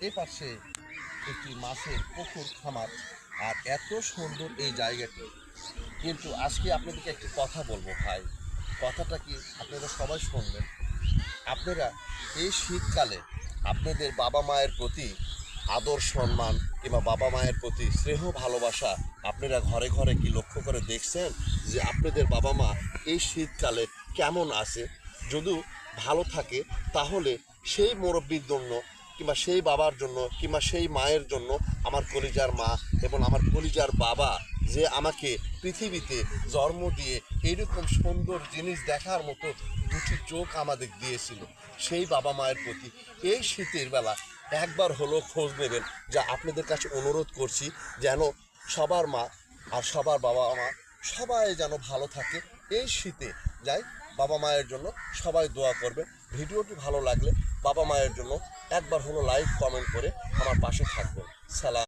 এ পাশে একটি মাছের পুকুর খামার। আর এত সুন্দর এই জায়গাটি। কিন্তু আজকে আপনাদেরকে একটি কথা বলবো ভাই, কথাটা কি আপনারা সবাই শুনবেন। আপনারা এই শীতকালে আপনাদের বাবা মায়ের প্রতি আদর সম্মান কিংবা বাবা মায়ের প্রতি স্নেহ ভালোবাসা আপনারা ঘরে ঘরে কি লক্ষ্য করে দেখছেন যে আপনাদের বাবা মা এই শীতকালে কেমন আছে? যদি ভালো থাকে তাহলে সেই মুরব্বির জন্য কিংবা সেই বাবার জন্য কিংবা সেই মায়ের জন্য আমার কলিজার মা এবং আমার কলিজার বাবা যে আমাকে পৃথিবীতে জন্ম দিয়ে এইরকম সুন্দর জিনিস দেখার মতো দুটি চোখ আমাদের দিয়েছিল, সেই বাবা মায়ের প্রতি এই শীতের বেলা একবার হলো খোঁজ নেবেন। যা আপনাদের কাছে অনুরোধ করছি, যেন সবার মা আর সবার বাবা মা সবাই যেন ভালো থাকে এই শীতে। যাই বাবা মায়ের জন্য সবাই দোয়া করবেন। ভিডিওটি ভালো লাগলে বাবা মায়ের জন্য একবার হলো লাইক কমেন্ট করে আমার পাশে থাকবেন। সালাম।